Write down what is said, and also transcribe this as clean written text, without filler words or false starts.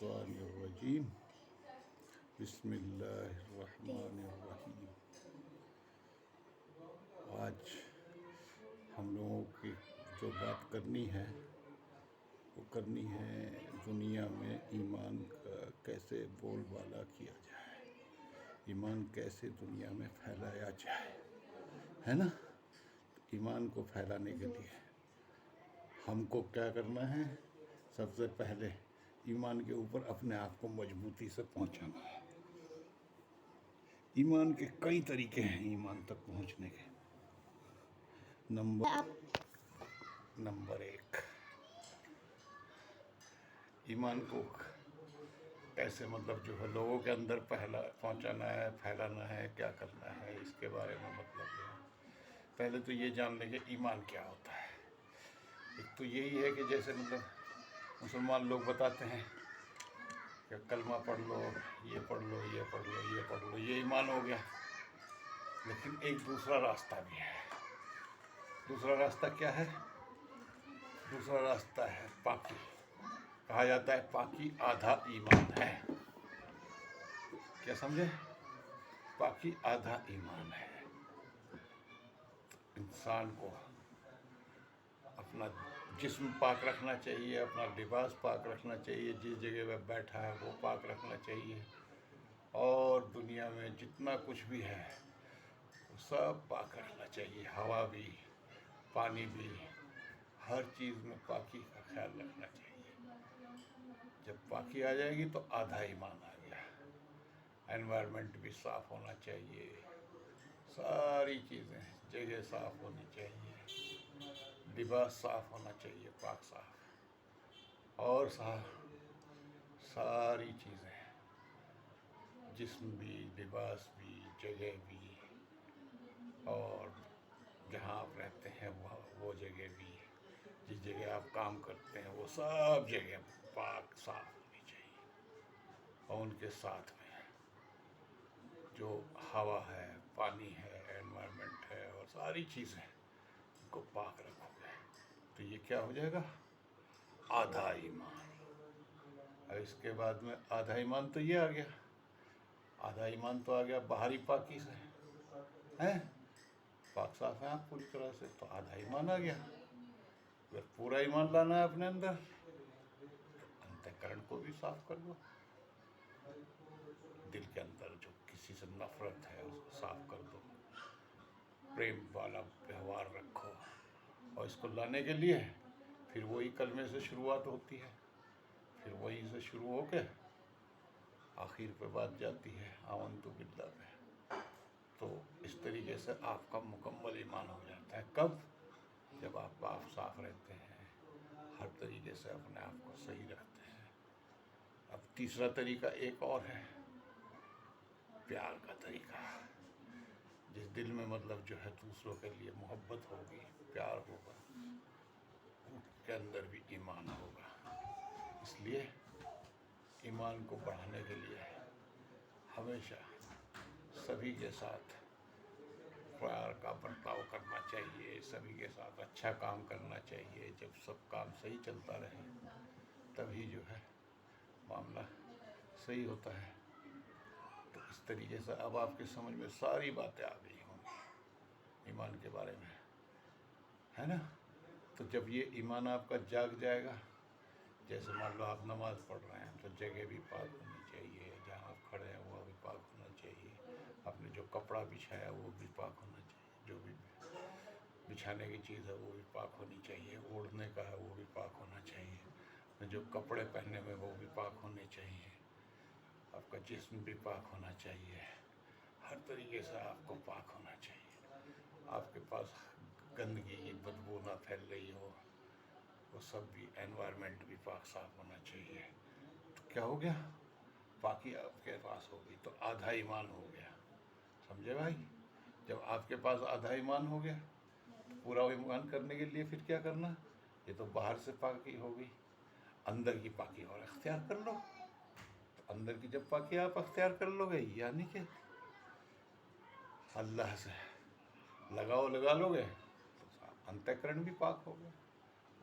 الشیطان الرجیم بسم اللہ الرحمن الرحیم۔ آج ہم لوگوں کی جو بات کرنی ہے وہ کرنی ہے دنیا میں ایمان کا کیسے بول بالا کیا جائے، ایمان کیسے دنیا میں پھیلایا جائے، ہے نا؟ ایمان کو پھیلانے کے لیے ہم کو کیا کرنا ہے؟ سب سے پہلے ایمان کے اوپر اپنے آپ کو مضبوطی سے پہنچانا ہے۔ ایمان کے کئی طریقے ہیں ایمان تک پہنچنے کے۔ نمبر ایک، ایمان کو کیسے جو ہے لوگوں کے اندر پہنچانا ہے، پھیلانا ہے، کیا کرنا ہے، اس کے بارے میں پہلے تو یہ جان لیں کہ ایمان کیا ہوتا ہے۔ ایک تو یہی ہے کہ جیسے مسلمان لوگ بتاتے ہیں کہ کلمہ پڑھ لو، یہ پڑھ لو، یہ پڑھ لو، یہ پڑھ لو، یہ ایمان ہو گیا۔ لیکن ایک دوسرا راستہ بھی ہے۔ دوسرا راستہ کیا ہے؟ دوسرا راستہ ہے پاکی۔ کہا جاتا ہے پاکی آدھا ایمان ہے۔ کیا سمجھے؟ پاکی آدھا ایمان ہے۔ انسان کو اپنا جسم پاک رکھنا چاہیے، اپنا لباس پاک رکھنا چاہیے، جس جگہ پہ بیٹھا ہے وہ پاک رکھنا چاہیے، اور دنیا میں جتنا کچھ بھی ہے وہ سب پاک رکھنا چاہیے۔ ہوا بھی، پانی بھی، ہر چیز میں پاکی کا خیال رکھنا چاہیے۔ جب پاکی آ جائے گی تو آدھا ایمان آ گیا۔ انوائرمنٹ بھی صاف ہونا چاہیے، ساری چیزیں، جگہ صاف ہونی چاہیے، لباس صاف ہونا چاہیے، پاک صاف، اور ساری چیزیں، جسم بھی، لباس بھی، جگہ بھی، اور جہاں آپ رہتے ہیں وہ جگہ بھی، جس جگہ آپ کام کرتے ہیں وہ سب جگہ پاک صاف ہونی چاہیے۔ اور ان کے ساتھ میں جو ہوا ہے، پانی ہے، انوائرمنٹ ہے، اور ساری چیزیں کو پاک رکھو گے تو یہ کیا ہو جائے گا؟ آدھا ایمان۔ اور اس کے بعد میں آدھا ایمان تو یہ آ گیا، آدھا ایمان تو آ گیا باہری پاکی سے، پاک صاف ہے آپ پوری طرح سے تو آدھا ایمان آ گیا۔ اگر پورا ایمان لانا ہے اپنے اندر تو انتکرن کو بھی صاف کر دو۔ دل کے اندر جو کسی سے نفرت ہے اس کو صاف کر دو، پریم والا ویوہار رکھو۔ اور اس کو لانے کے لیے پھر وہی کلمے سے شروعات ہوتی ہے، پھر وہی سے شروع ہو کے آخر پہ بات جاتی ہے آمنت باللہ پہ۔ تو اس طریقے سے آپ کا مکمل ایمان ہو جاتا ہے۔ کب؟ جب آپ صاف رہتے ہیں، ہر طریقے سے اپنے آپ کو صحیح رکھتے ہیں۔ اب تیسرا طریقہ ایک اور ہے، پیار کا طریقہ۔ جس دل میں جو ہے دوسروں کے لیے محبت ہوگی، پیار ہوگا، ان کے اندر بھی ایمان ہوگا۔ اس لیے ایمان کو بڑھانے کے لیے ہمیشہ سبھی کے ساتھ پیار کا برتاؤ کرنا چاہیے، سبھی کے ساتھ اچھا کام کرنا چاہیے۔ جب سب کام صحیح چلتا رہے تبھی جو ہے معاملہ صحیح ہوتا ہے۔ تو اس طریقے سے اب آپ کے سمجھ میں ساری باتیں آ گئی ہوں گی ایمان کے بارے میں، ہے نا؟ تو جب یہ ایمان آپ کا جاگ جائے گا، جیسے مان لو آپ نماز پڑھ رہے ہیں تو جگہ بھی پاک ہونی چاہیے، جہاں آپ کھڑے ہیں وہ بھی پاک ہونا چاہیے، آپ نے جو کپڑا بچھایا وہ بھی پاک ہونا چاہیے، جو بھی بچھانے کی چیز ہے وہ بھی پاک ہونی چاہیے، اوڑھنے کا ہے وہ بھی پاک ہونا چاہیے، جو کپڑے پہنے ہوئے وہ بھی پاک ہونے چاہیے، آپ کا جسم بھی پاک ہونا چاہیے، ہر طریقے سے آپ کو پاک ہونا چاہیے۔ آپ کے پاس گندگی کی بدبو نہ پھیل رہی ہو، وہ سب بھی، انوائرمنٹ بھی پاک صاف ہونا چاہیے۔ تو کیا ہو گیا؟ پاکی آپ کے پاس ہوگی تو آدھا ایمان ہو گیا۔ سمجھے بھائی؟ جب آپ کے پاس آدھا ایمان ہو گیا تو پورا ایمان کرنے کے لیے پھر کیا کرنا؟ یہ تو باہر سے پاکی ہو گئی، اندر کی پاکی اور اختیار کر لو۔ تو اندر کی جب پاکی آپ اختیار کر لو گے، یعنی کہ اللہ سے لگا لو گے تو انتکرن بھی پاک ہو گیا۔